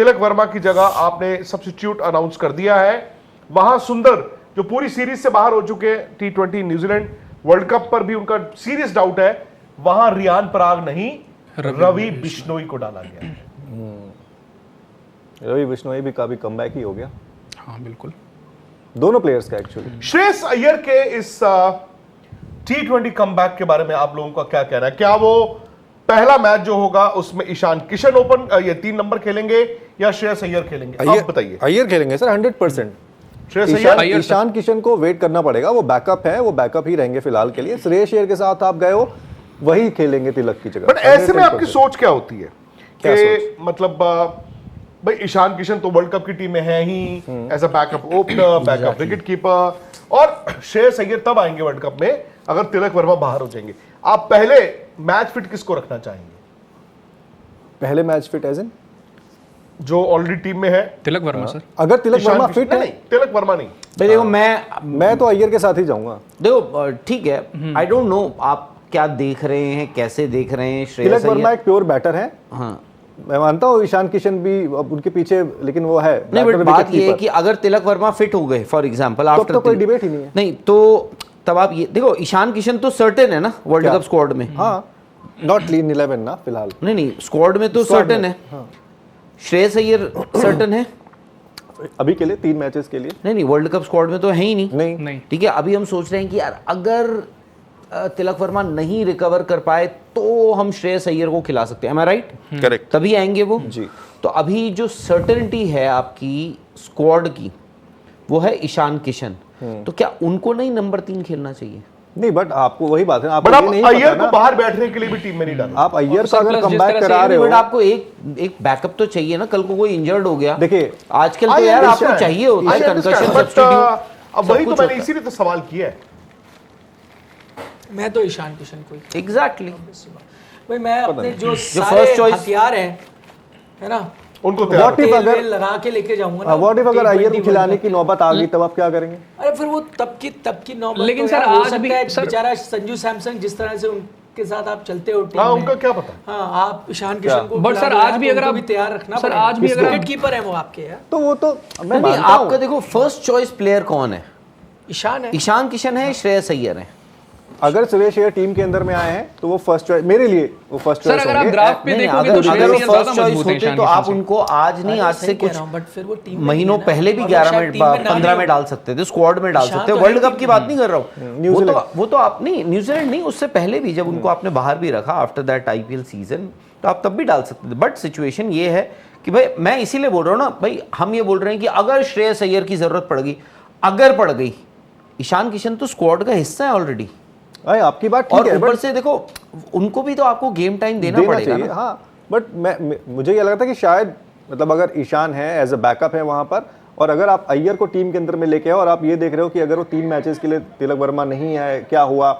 तिलक वर्मा की जगह आपने सब्स्टिट्यूट अनाउंस कर दिया है। वहां सुंदर जो पूरी सीरीज से बाहर हो चुके हैं, T20 न्यूजीलैंड वर्ल्ड कप पर भी उनका सीरियस डाउट है, वहां रियान पराग नहीं रवि बिश्नोई को डाला गया। रवि बिश्नोई भी काफी कमबैक ही हो गया। हाँ बिल्कुल, दोनों प्लेयर्स का एक्चुअली। श्रेयस अय्यर के इस T20 कमबैक के बारे में आप लोगों का क्या कहना है? क्या वो पहला मैच जो होगा उसमें ईशान किशन ओपन ये 3 नंबर खेलेंगे या श्रेयस अय्यर खेलेंगे? आप बताइए। अय्यर खेलेंगे सर 100%। श्रेयस अय्यर, ईशान किशन को वेट करना पड़ेगा, वो बैकअप है, वो बैकअप ही रहेंगे फिलहाल के लिए। श्रेयस अय्यर के साथ आप गए हो, वही खेलेंगे तिलक की जगह। बट ऐसे में आपकी सोच क्या होती है कि मतलब भाई ईशान किशन तो वर्ल्ड कप की टीम में है ही as a backup opener, backup wicket keeper, और श्रेयस अय्यर तब आएंगे वर्ल्ड कप में अगर तिलक वर्मा बाहर हो जाएंगे। आप पहले मैच फिट किसको रखना चाहेंगे? पहले मैच फिट एज इन जो ऑलरेडी टीम में है तिलक वर्मा सर। अगर तिलक वर्मा फिट है, नहीं, तिलक वर्मा नहीं। भाई देखो, मैं तो अय्यर के साथ ही जाऊंगा। देखो ठीक है, आई डोंट नो आप क्या देख रहे हैं, कैसे देख रहे हैं। तिलक श्रेयस वर्मा अय्यर, एक प्योर बैटर है। हाँ मैं मानता हूँ ईशान किशन भी अब उनके पीछे, लेकिन वो है नहीं, बट बैटर, बात विकेट ये है कीपर। कि अगर तिलक वर्मा फिट हो गए फॉर एग्जांपल तो आफ्टर, अब तो कोई डिबेट ही नहीं है। नहीं तो तब आप ये देखो, ईशान किशन तो सर्टेन है ना वर्ल्ड क्या? कप स्क्वाड में। हाँ, नॉट क्लीन 11 ना फिलहाल। नहीं, स्क्वाड में तो स्क्वाड सर्टेन में, है। हाँ। श्रेयस अय्यर सर्टेन है? अभी के लिए 3 मैचेस के लिए नहीं, वर्ल्ड कप स्क्वाड में तो है ही नहीं। नहीं। ठीक है, अभी हम सोच रहे हैं कि यार अगर तिलक वर्मा नहीं रिकवर कर पाए तो हम श्रेयस अय्यर को खिला सकते हैं। एम आई राइट? करेक्ट। तभी आएंगे वो जी। तो अभी जो सर्टेनिटी है आपकी स्क्वाड की, वो है ईशान किशन। तो क्या उनको नहीं नंबर 3 खेलना चाहिए? नहीं, बट आपको वही बात है, बट आपको आप ये नहीं अय्यर पता को ना, बाहर बैठने के लिए भी टीम में नहीं डाला। आप अय्यर को अगर प्लस जिस कमबैक तरह से करा रहे बट हो। आपको एक बैकअप तो चाहिए ना, कल को कोई इंजर्ड हो गया। देखिए, आजकल तो यार आपको चाहिए होता है कंकशन सब्स्टिट्यूट। अब वही तो मैंने इसीलिए तो सवाल किया है। मैं तो ईशान किशन को ही, एग्जैक्टली, भाई मैं अपने जो first सारे choice- हथियार हैं, है ना, उनको What तैयार if तेल अगर- वेल लगा के लेके जाऊंगा ना। व्हाट इफ अगर T20 अय्यर को खिलाने वर्ल्ड की नौबत आ गई, तब आप क्या करेंगे? कप। अरे फिर वो तब की नौबत। लेकिन तो सर यार हो आज सकता भी- है सर- बेचारा संजू सैमसन जिस तरह से उनके साथ आप चलते हो टीम हाँ, में, उनका क्या पता। हाँ आप ईशान किशन को बट खिला सर दो आज यार, भी तो अगर उनको आप भी तैयार रखना सर पड़ेगा। आज भी अगर विकेट आप कीपर है वो आपके यार। तो वो तो मैं नहीं, मानता आपका हूँ। देखो फर्स्ट चॉइस प्लेयर कौन है? ईशान है। ईशान किशन है, श्रेयस अय्यर है। अगर श्रेयस अय्यर टीम के अंदर में आए हैं तो वो फर्स्ट चॉइस मेरे लिए, वो फर्स्ट सर चॉइस अगर आप होंगे। ग्राफ पे नहीं, देखोगे अगर तो श्रेयस अगर वो अय्यर फर्स्ट ज्यादा चॉइस मजबूत है होते ईशान तो किशन आप से। उनको आज नहीं, आज से कुछ बट फिर वो टीम में महीनों नहीं है ना, पहले भी और 11 शायद में टीम में ना 15 भी में हो। डाल सकते थे, स्क्वाड में डाल ईशान सकते तो थे। वर्ल्ड है कप की बात नहीं कर रहा हूँ। न्यूजीलैंड। वो तो आप नहीं, न्यूजीलैंड नहीं, उससे पहले भी जब उनको आपने बाहर भी रखा आफ्टर दैट आईपीएल सीजन, तो आप तब भी डाल सकते थे। बट सिचुएशन ये है कि भाई मैं इसीलिए बोल रहा हूँ ना भाई, हम ये बोल रहे हैं कि अगर श्रेयस अय्यर की जरूरत पड़ गई, अगर पड़ गई, ईशान किशन तो स्क्वाड का हिस्सा है ऑलरेडी। अरे आपकी बात ठीक और है, ऊपर बट से देखो उनको भी तो आपको गेम टाइम देना पड़ेगा चाहिए। ना। हाँ, बट मुझे ये लगता है कि शायद मतलब अगर ईशान है एज अ बैकअप है वहां पर, और अगर आप अय्यर को टीम के अंदर में लेके आओ और आप ये देख रहे हो कि अगर वो 3 मैचेस के लिए तिलक वर्मा नहीं है, क्या हुआ,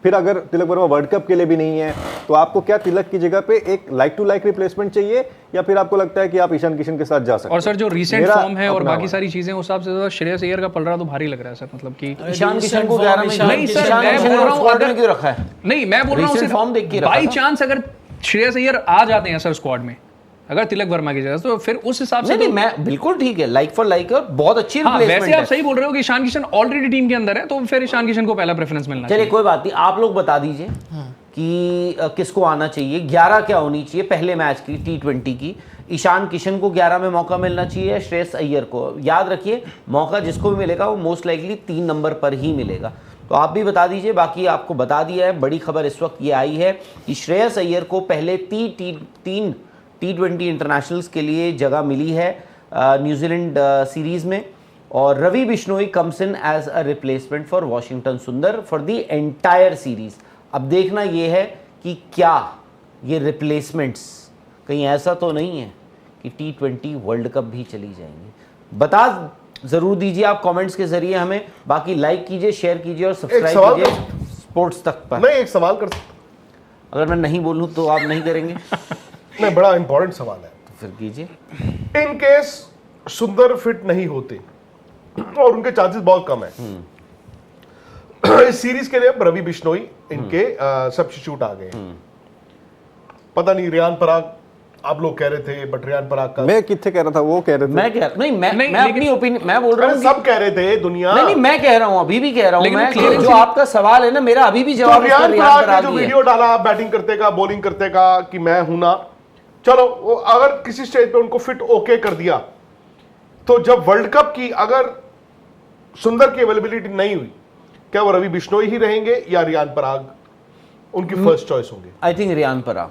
फिर अगर तिलक वर्मा वर्ल्ड कप के लिए भी नहीं है, तो आपको क्या तिलक की जगह पे एक लाइक टू लाइक रिप्लेसमेंट चाहिए, या फिर आपको लगता है कि आप ईशान किशन के साथ जा सकते और सर जो रीसेंट मेरा फॉर्म है और अपना बाकी है। सारी चीजें उस हिसाब से ज्यादा श्रेयस अय्यर का पल रहा तो भारी लग रहा है सर, मतलब कि ईशान किशन को Recent 11 में form, नहीं सर, ईशान मैं किशन बोल को रहा हूँ स्क्वाड में अगर क्यों रखा है? नहीं, मैं बोल रहा हूँ Recent form देख के रखा बाई था। चांस अगर श्रेयस अय्यर आ जाते हैं सर स्क्वाड में, अगर तिलक वर्मा की जगह, तो फिर उस हिसाब से नहीं, मैं बिल्कुल ठीक है, लाइक फॉर लाइक और बहुत अच्छी हाँ, वैसे रिप्लेसमेंट आप है। सही बोल रहे हो कि ईशान किशन ऑलरेडी टीम के अंदर है, तो फिर ईशान किशन को पहला प्रेफरेंस मिलना चलिए चाहिए। कोई बात नहीं, आप लोग बता दीजिए कि किसको आना चाहिए, 11 क्या होनी चाहिए पहले मैच की T20 की। ईशान किशन को 11 में मौका मिलना चाहिए, श्रेयस अय्यर को। याद रखिए, मौका जिसको भी मिलेगा वो मोस्ट लाइकली 3 नंबर पर ही मिलेगा। तो आप भी बता दीजिए, बाकी आपको बता दिया है। बड़ी खबर इस वक्त ये आई है कि श्रेयस अय्यर को पहले 3 T20 इंटरनेशनल्स के लिए जगह मिली है न्यूजीलैंड सीरीज में, और Ravi Bishnoi comes in as a replacement for Washington Sundar for the entire series. अब देखना ये है कि क्या ये रिप्लेसमेंट्स कहीं ऐसा तो नहीं है कि T20 वर्ल्ड कप भी चली जाएंगी। बता जरूर दीजिए आप कमेंट्स के जरिए हमें। बाकी लाइक कीजिए, शेयर कीजिए और सब्सक्राइब सवाल कीजिए स्पोर्ट्स तक पर। मैं एक सवाल कर सकता अगर मैं नहीं बोलूं तो आप नहीं करेंगे? नहीं, बड़ा इंपॉर्टेंट सवाल है। तो फिर कीजिए। इन केस सुंदर फिट नहीं होते और उनके चांसेस बहुत कम है, इस सीरीज के लिए अब रवि बिश्नोई इनके सब्स्टिट्यूट आ गए। पता नहीं रियान पराग आप लोग कह रहे थे, बट रियान पराग का मैं कितने कह रहा था, वो कह रहे थे। मैं कह नहीं, मैं लेकिन- अपनी ओपिनियन मैं बोल रहा अरे हूँ सब कह रहे थे दुनिया। नहीं, मैं कह रहा हूँ, अभी भी कह रहा हूँ लेकिन मैं, clearance जो ही- आपका सवाल है ना, मेरा अभी भी तो जवाब उसका रियान रियान पराग पराग ने जो ही है। वीडियो डाला बैटिंग करते का, बॉलिंग करते का, कि मैं हूं ना, चलो वो अगर किसी स्टेज पे उनको फिट ओके कर दिया, तो जब वर्ल्ड कप की अगर सुंदर की अवेलेबिलिटी नहीं हुई, क्या वो रवि बिश्नोई ही रहेंगे या रियान पराग उनकी फर्स्ट चॉइस होंगे? I think Riyan Parag.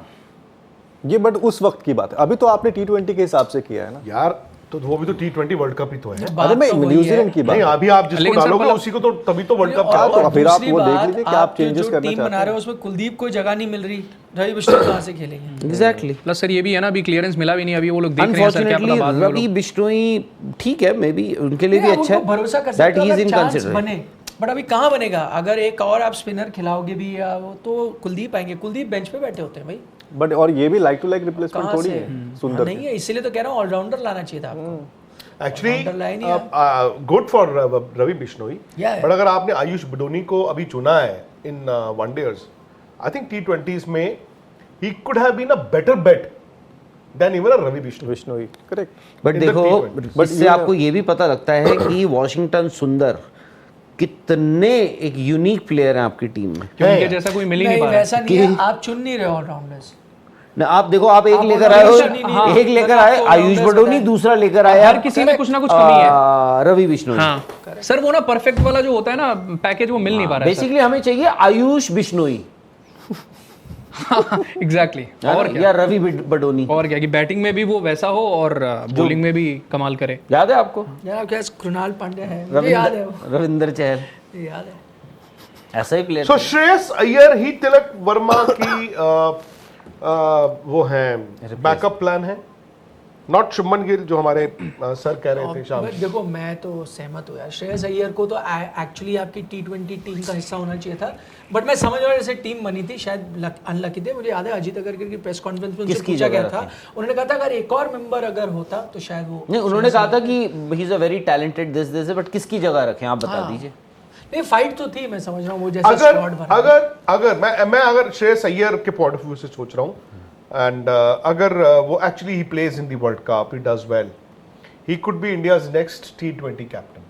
ये बट उस वक्त की बात है, अभी तो आपने T20 के हिसाब से किया है ना। यार तो वो भी तो T20 वर्ल्ड कप ही तो है। बात अरे मैं तो वही न्यूजीलैंड है। की बात नहीं है। अभी आप जिसको लेकिन सर, डालोगे मतलब- उसी को तो तभी तो वर्ल्ड कप और- क्या तो होगा। फिर आप दूसरी वो देख बात, लीजिए कि आप आपके changes जो करना टीम चाहते बना रहे हो उसमें कुलदीप को जगह नहीं मिल रही, रवि बिश्नोई कहाँ से खेलेंगे? एग्जैक्टली। प्लस सर ये भी है ना, अभी क्लियरेंस मिला भी नहीं, अभी वो लोग देख रहे हैं सर, क्या पता अनफॉर्चुनेटली बाद में वो रवि लोग- बिश्नोई ठीक है, मे बी उनके लिए भी नहीं, आप अच्छा है, उनको भरोसा कर दैट सकते हो ही इज अगर इन चांस कंसिडरेशन। बने, बट अभी कहाँ बनेगा? अगर एक और आप स्पिनर खिलाओगे भी या वो, तो कुलदीप आएंगे। कुलदीप बेंच पे बैठे होते हैं भाई, बट और ये भी लाइक टू लाइक रिप्लेसमेंट कहाँ थोड़ी से? है सुंदर नहीं है, इसीलिए तो कह रहा हूँ ऑलराउंडर लाना चाहिए था आपको। एक्चुअली Underline ही good for Ravi Bishnoi, Yeah. But अगर आपने आयुष बडोनी को अभी चुना है इन वनडेयर्स, आई थिंक T20s में he could have been a better bet than even a Ravi Bishnoi. Vishnoi, correct. But In the देखो, T20. इससे आपको ये भी पता लगता है कि वॉशिंगटन सुंदर कितने एक यूनिक प्लेयर हैं आपकी टीम में। कि उनके जैसा कोई मिल ही नहीं नहीं पा रहा है। वैसा नहीं है, आप चुन नहीं रहे ऑलराउंडर्स। ना आप देखो, आप एक आप लेकर आए हो, ऑलराउंडर नहीं, एक लेकर बट आए आपको आयुष ऑलराउंडर्स बडोनी, बताएं। दूसरा लेकर आया हर किसी में कुछ ना कुछ कमी है। रवि बिश्नोई। हाँ सर, वो ना परफेक्ट वाला जो होता है ना पैकेज, वो मिल नहीं पा रहा है बेसिकली हमें चाहिए आयुष बिश्नोई एग्जैक्टली। और क्या, या रवि बडोनी। और क्या कि बैटिंग में भी वो वैसा हो और बॉलिंग में भी कमाल करे। याद है आपको यार क्या कृणाल पांड्या है, मुझे याद है वो, रविंदर चहल, ये याद है। ऐसा ही प्लेयर। सो श्रेयस अय्यर ही तिलक वर्मा की वो है बैकअप प्लान है, नॉट शुभमन गिल जो हमारे सर कह रहे थे शाम। बट देखो मैं तो सहमत हूँ यार, श्रेयस अय्यर को तो एक्चुअली आपकी T20 टीम का हिस्सा होना चाहिए था, बट मैं समझ रहा हूँ जैसे टीम बनी थी, शायद अनलकी थे। मुझे याद है अजीत अगर की प्रेस कॉन्फ्रेंस में उनसे किसकी पूछा जगह गया था, उन्होंने कहा था अगर एक और मेंबर अगर होता तो शायद वो नहीं, उन्होंने कहा था कि he is a very talented this but किसकी जगह रखें आप बता हाँ। दीजिए। नहीं फाइट तो थी, मैं समझ रहा हूँ वो जैसे अगर स्क्वाड बना। अगर मैं अगर श्रेयस अय्यर के पॉइंट ऑफ व्यू से सोच रहा हूँ, एंड अगर वो actually he plays in the world cup, he does well, he could be India's next T20 captain.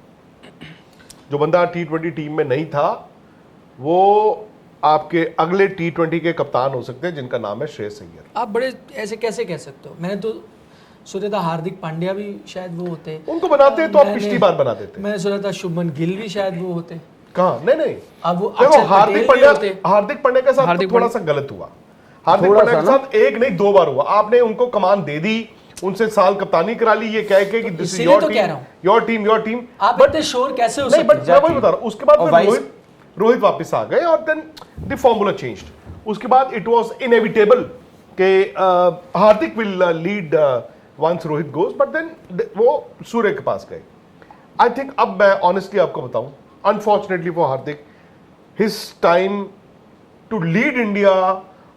जो बंदा T20 टीम में नहीं था, वो आपके अगले T20 के कप्तान हो सकते हैं, जिनका नाम है श्रेयस अय्यर। आप बड़े ऐसे कैसे कह सकते हो? मैंने तो सोचा था हार्दिक पांड्या भी शायद वो होते, उनको बनाते तो आप मैंने- पिछली बार बना देते। मैंने सोचा था शुभमन गिल भी शायद वो होते। कहाँ? नहीं अब वो देखो, अक्षर हार्दिक पटेल भी होते। पांड्या के साथ हार्दिक तो थोड़ा सा गलत हुआ। हार्दिक थोड़ा पांड्या के सा साथ एक नहीं 2 बार हुआ। आपने उनको कमान दे दी, उनसे साल कप्तानी करा ली, ये कह के कि दिस इज इसीलिए योर तो कह टीम, रहा हूं। Your team. आप इतने श्योर कैसे हो नहीं, सकते बट मैं वही बता रहा हूँ, उसके बाद और फिर vice- रोहित वापस आ गए और देन द फॉर्मूला चेंज्ड। उसके बाद इट वाज इनएविटेबल कि Hardik will lead once Rohit goes, but then वो सूर्य के पास गए। आई थिंक अब मैं ऑनेस्टली आपको बताऊं, unfortunately for Hardik, his time to lead India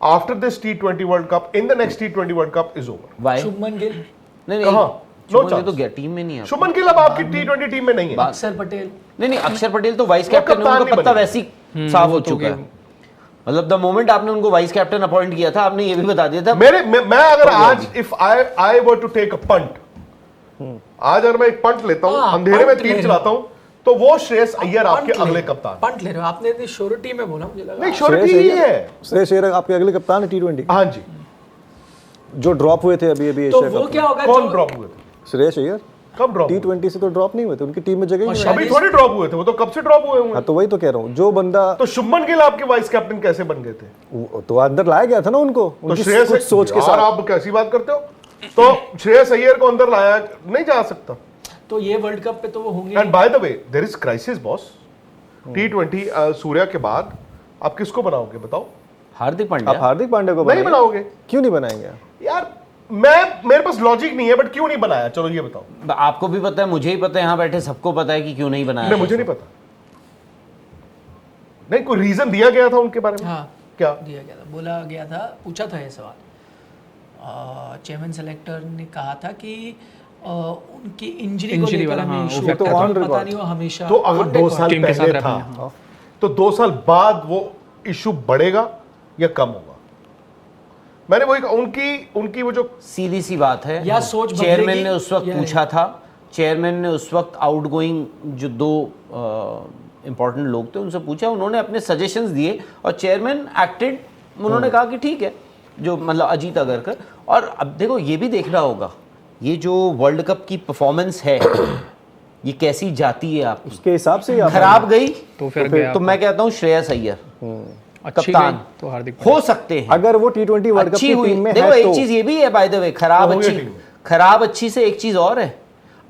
after this T20 world cup, in the next T20 world cup is over. Why? Shubman Gill, नहीं कहाँ? No शुभमन गिल तो chance. गया टीम में नहीं है। शुभमन गिल अब आपकी T20 टीम में नहीं है। अक्षर पटेल, नहीं, अक्षर पटेल तो वाइस वो कैप्टन है, कप्तान उनका नहीं पत्ता बने। वैसे ही साफ हो तो चुका गया। है। मतलब द मोमेंट आपने उनको वाइस कैप्टन अपॉइंट किया था, आपने ये भी बता दिया था। मैं अगर आज if I were to take a punt, आज अगर मैं एक पंट लेता हूं, हाँ, अंधेरे में पंट तीर ले चलाता हूं, तो वो श्रेयस अय्यर आपके पंट ले अगले रहे हो, कप्तान। पंट ले रहे हो आपने, इतनी श्योरिटी में बोला मुझे लगा। नहीं, श्योरिटी ही है। श्रेयस अय्यर आपके अगले कप्तान है T20 हाँ जी। जो ड्रॉप हुए थे अभी तो एशिया वो कप क्या होगा कौन जो ड्रॉप हुए थे? में। श्रेयस अय्यर कब ड्रॉप? T20 से तो ड्रॉप नहीं हुए थे, उनकी टीम में जगह ही नहीं है। अभी थोड़ी ड्रॉप हुए थे, वो तो कब से ड्रॉप हुए हुए हाँ हैं। तो वही तो कह रहा हूँ, जो बंदा तो शुभमन गिल आपके वाइस कैप्टन कैसे बन गए थे? तो अंदर लाया गया था ना उनको, तो उनकी श्रेयस कुछ सोच के यार, साथ। आप कैसी बात करते हो? तो श्रेयस अय्यर को अंदर लाया नहीं जा सकता। तो ये वर्ल्ड कप पे तो वो होंगे। And by the way there is crisis boss. T20 Surya के बाद आप किसको बनाओगे बताओ? हार्दिक आप पांड्या हार्दिक पांड्या को नहीं बनाएंगे? बनाओगे क्यों नहीं बनाएंगे? यार। मेरे पास लॉजिक नहीं है, बट क्यों नहीं बनाया, चलो ये बताओ। आपको भी पता है, मुझे ही पता है, यहाँ बैठे सबको पता है कि क्यों नहीं बनाया। नहीं, मुझे नहीं पता। नहीं, कोई रीजन दिया गया था उनके बारे में? हाँ क्या? दिया गया था, बोला गया था, पूछा था ये सवाल। चेयरमैन सेलेक्टर ने कहा था कि उनकी इंजरी को Injury लेकर वाला, हमें हाँ, इशू वो तो होता है, on पता record। नहीं वो हमेशा तो अगर on 2 record। साल टीम के साथ पहले रहते था, हैं, हाँ। तो 2 साल बाद वो इशू बढ़ेगा या कम होगा? मैंने वही कहा, उनकी वो जो सीधी सी बात है, या सोच चेयरमैन बदलेगी ने उस वक्त या पूछा था, चेयरमैन ने उस वक्त आउटगोइंग जो 2 इंपॉर्टेंट लोग थे उनसे पूछा, उन्होंने अपने सजेशंस दिए और चेयरमैन एक्टेड, उन्होंने कहा कि ठीक है, जो मतलब अजीत अगरकर। और अब देखो ये भी देखना होगा, ये जो वर्ल्ड कप की परफॉर्मेंस है ये कैसी जाती है आपकी, उसके हिसाब से ही आप खराब गई तो फिर गया तो मैं कहता हूँ श्रेयस अय्यर अच्छी कप्तान गई तो हार्दिक हो सकते हैं, अगर वो T20 वर्ल्ड कप अच्छी की हुई। टीम में देखो है एक तो चीज ये भी है बाय द वे, खराब वो हो गई अच्छी, टीम में। खराब अच्छी से एक चीज और है,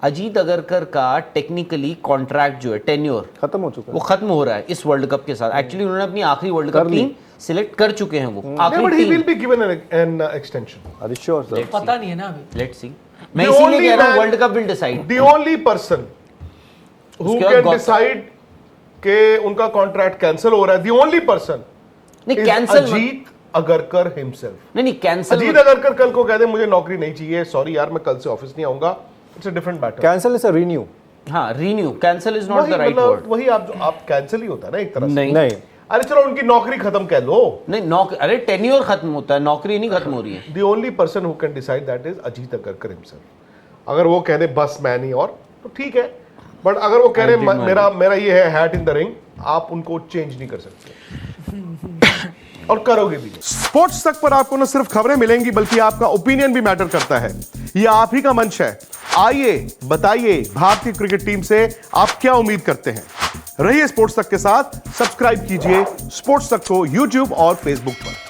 अजीत अगरकर का टेक्निकली कॉन्ट्रैक्ट जो है, टेन्योर खत्म हो चुका वो है। खत्म हो रहा है इस वर्ल्ड कप के साथ। एक्चुअली उन्होंने अपनी आखिरी वर्ल्ड कप कर ली। टीम सिलेक्ट कर चुके हैं, वो बट आखिरी ही team. Will be given an extension. अरे श्योर सर, पता नहीं है ना अभी। लेट्स सी, मैं The इसीलिए only कह रहा हूँ man- world cup will decide. The only person who उसके बाद कैन गौतम- डिसाइड के उनका कॉन्ट्रैक्ट कैंसिल हो रहा है, द ओनली पर्सन नहीं is cancel, Ajit Agarkar himself. नहीं कैंसिल, अजीत अगरकर कल को कह दे मुझे नौकरी नहीं चाहिए, सॉरी यार मैं कल से ऑफिस नहीं आऊंगा, it's a different matter. Cancel is a renew. हाँ renew, cancel is not the right word. वही आप कैंसिल ही होता है ना एक तरह से। नहीं नहीं, अरे चलो उनकी नौकरी खत्म कह लो। नहीं नौकरी, अरे टेन्योर खत्म होता है, नौकरी नहीं खत्म हो रही है। The only person who can decide that is Ajit Agarkar himself. अगर वो कह दे बस मैं नहीं और, तो ठीक है, बट अगर वो कह रहे मेरा ये है हैट इन द रिंग, आप उनको चेंज नहीं कर सकते और करोगे भी नहीं। स्पोर्ट्स तक पर आपको न सिर्फ खबरें मिलेंगी बल्कि आपका ओपिनियन भी मैटर करता है। ये आप ही का मंच है, आइए बताइए भारतीय क्रिकेट टीम से आप क्या उम्मीद करते हैं। रहिए स्पोर्ट्स तक के साथ, सब्सक्राइब कीजिए स्पोर्ट्स तक को यूट्यूब और फेसबुक पर।